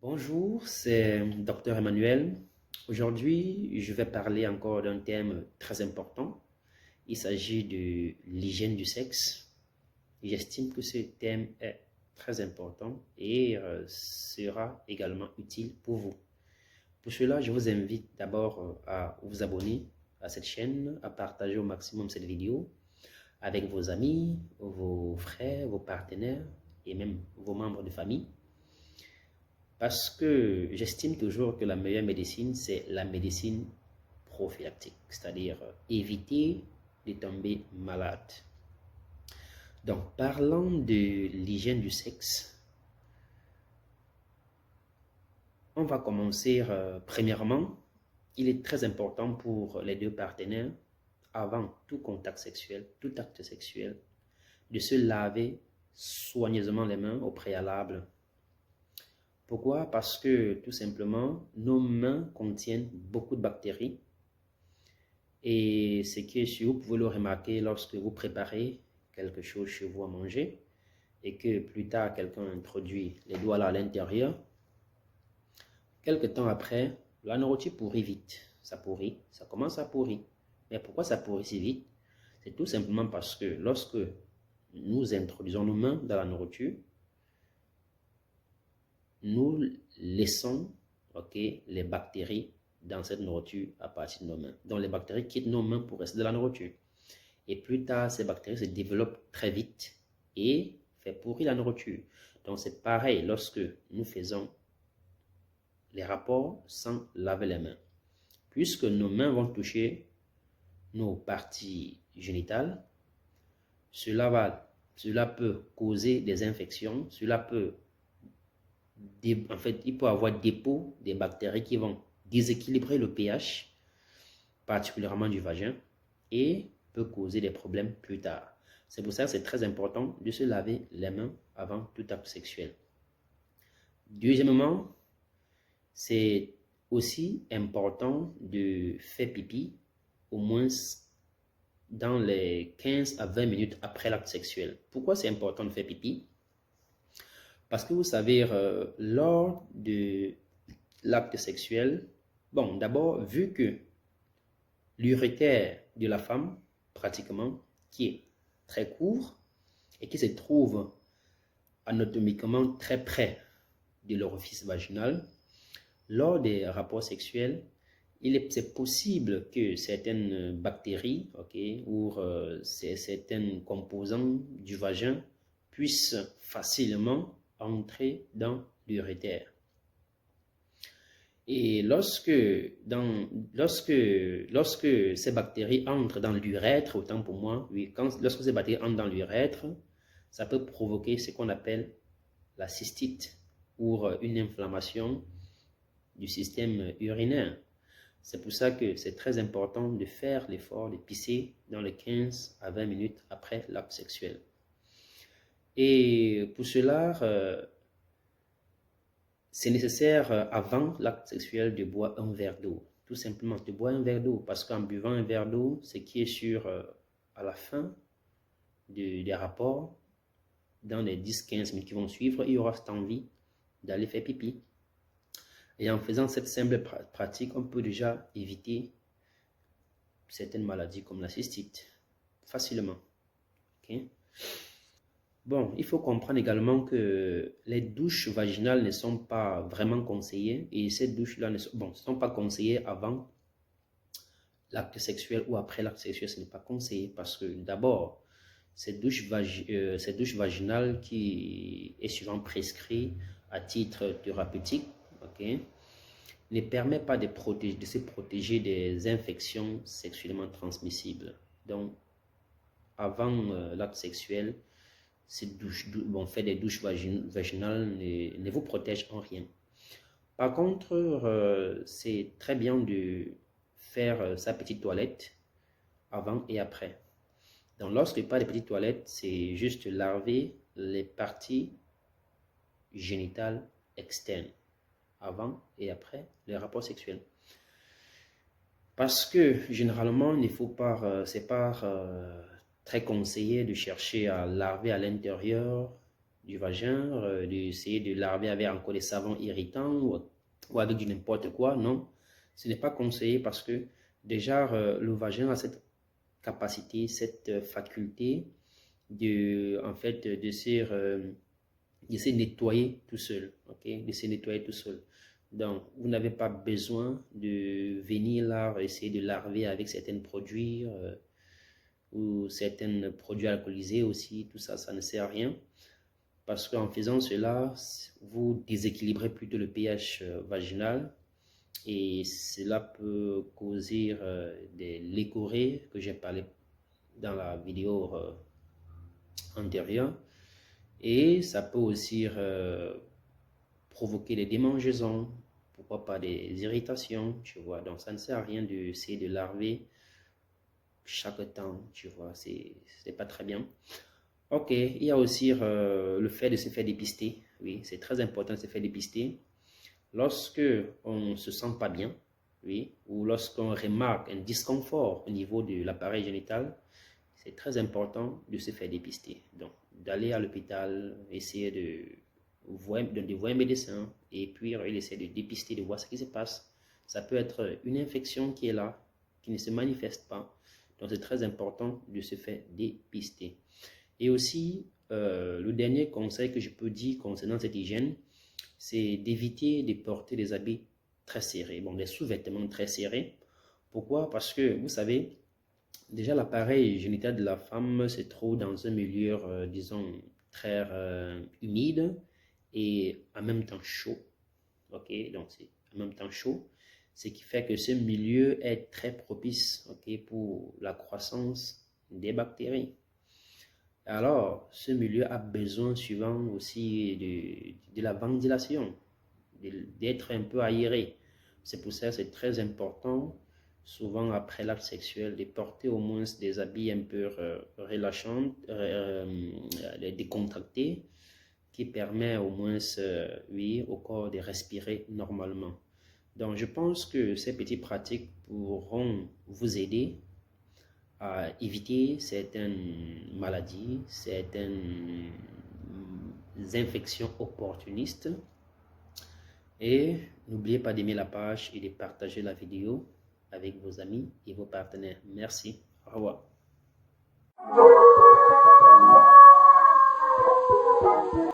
Bonjour, c'est Dr Emmanuel. Aujourd'hui, je vais parler encore d'un thème très important. Il s'agit de l'hygiène du sexe. J'estime que ce thème est très important et sera également utile pour vous. Pour cela, je vous invite d'abord à vous abonner à cette chaîne, à partager au maximum cette vidéo avec vos amis, vos frères, vos partenaires et même vos membres de famille. Parce que j'estime toujours que la meilleure médecine, c'est la médecine prophylactique, c'est-à-dire éviter de tomber malade. Donc, parlant de l'hygiène du sexe, on va commencer premièrement. Il est très important pour les deux partenaires, avant tout contact sexuel, tout acte sexuel, de se laver soigneusement les mains au préalable. Pourquoi? Parce que tout simplement, nos mains contiennent beaucoup de bactéries. Et ce qui est sûr, vous pouvez le remarquer lorsque vous préparez quelque chose chez vous à manger et que plus tard quelqu'un introduit les doigts là à l'intérieur. Quelque temps après, la nourriture pourrit vite. Ça pourrit, ça commence à pourrir. Mais pourquoi ça pourrit si vite? C'est tout simplement parce que lorsque nous introduisons nos mains dans la nourriture, nous laissons les bactéries dans cette nourriture à partir de nos mains. Donc les bactéries quittent nos mains pour rester dans la nourriture. Et plus tard, ces bactéries se développent très vite et fait pourrir la nourriture. Donc c'est pareil lorsque nous faisons les rapports sans laver les mains. Puisque nos mains vont toucher nos parties génitales, cela peut causer des infections, en fait, il peut y avoir dépôt des bactéries qui vont déséquilibrer le pH, particulièrement du vagin, et peut causer des problèmes plus tard. C'est pour ça que c'est très important de se laver les mains avant tout acte sexuel. Deuxièmement, c'est aussi important de faire pipi au moins dans les 15 à 20 minutes après l'acte sexuel. Pourquoi c'est important de faire pipi? Parce que vous savez, lors de l'acte sexuel, bon, d'abord, vu que l'urétère de la femme, pratiquement, qui est très court et qui se trouve anatomiquement très près de l'orifice vaginal, lors des rapports sexuels, c'est possible que certaines bactéries ou certains composants du vagin puissent facilement entrer dans l'urétère. Et lorsque ces bactéries entrent dans l'urètre, autant pour moi, oui, lorsque ces bactéries entrent dans l'urètre, ça peut provoquer ce qu'on appelle la cystite ou une inflammation du système urinaire. C'est pour ça que c'est très important de faire l'effort de pisser dans les 15 à 20 minutes après l'acte sexuel. Et pour cela, c'est nécessaire avant l'acte sexuel de boire un verre d'eau. Tout simplement, de boire un verre d'eau. Parce qu'en buvant un verre d'eau, ce qui est sûr, à la fin des rapports, dans les 10-15 minutes qui vont suivre, il y aura cette envie d'aller faire pipi. Et en faisant cette simple pratique, on peut déjà éviter certaines maladies comme la cystite facilement. Okay? Bon, il faut comprendre également que les douches vaginales ne sont pas vraiment conseillées et ces douches-là ne sont pas conseillées avant l'acte sexuel ou après l'acte sexuel. Ce n'est pas conseillé parce que d'abord, cette douche vaginale qui est souvent prescrite à titre thérapeutique, ne permet pas de se protéger des infections sexuellement transmissibles. Donc, avant l'acte sexuel, faire des douches vaginales ne vous protège en rien. Par contre, c'est très bien de faire sa petite toilette avant et après. Donc, lorsque je parle de petite toilette, c'est juste laver les parties génitales externes avant et après les rapports sexuels. Parce que généralement, il faut c'est pas très conseillé de chercher à laver à l'intérieur du vagin, d'essayer de laver avec encore des savons irritants ou avec du n'importe quoi. Non, ce n'est pas conseillé parce que déjà le vagin a cette capacité, cette faculté en fait, de se nettoyer tout seul, ok, de se nettoyer tout seul. Donc, vous n'avez pas besoin de venir là, essayer de laver avec certains produits ou certains produits alcoolisés aussi, tout ça, ça ne sert à rien. Parce qu'en faisant cela, vous déséquilibrez plutôt le pH vaginal et cela peut causer des leucorrhées que j'ai parlé dans la vidéo antérieure. Et ça peut aussi provoquer des démangeaisons, pourquoi pas des irritations, tu vois. Donc ça ne sert à rien d'essayer de laver chaque temps, tu vois, c'est pas très bien. Ok, il y a aussi le fait de se faire dépister. Oui, c'est très important de se faire dépister. Lorsque on ne se sent pas bien, oui, ou lorsqu'on remarque un disconfort au niveau de l'appareil génital, c'est très important de se faire dépister. Donc, d'aller à l'hôpital, essayer de voir un médecin et puis il essaie de dépister, de voir ce qui se passe. Ça peut être une infection qui est là, qui ne se manifeste pas. Donc, c'est très important de se faire dépister. Et aussi, le dernier conseil que je peux dire concernant cette hygiène, c'est d'éviter de porter des habits très serrés, bon, des sous-vêtements très serrés. Pourquoi? Parce que, vous savez, déjà l'appareil génital de la femme se trouve dans un milieu, disons, très humide et en même temps chaud. Ok, donc c'est en même temps chaud, ce qui fait que ce milieu est très propice, ok, pour la croissance des bactéries. Alors, ce milieu a besoin souvent aussi de la ventilation, d'être un peu aéré. C'est pour ça que c'est très important, souvent après l'acte sexuel, de porter au moins des habits un peu relâchants, décontractés, qui permet au moins, oui, au corps de respirer normalement. Donc, je pense que ces petites pratiques pourront vous aider à éviter certaines maladies, certaines infections opportunistes. Et n'oubliez pas d'aimer la page et de partager la vidéo avec vos amis et vos partenaires. Merci. Au revoir.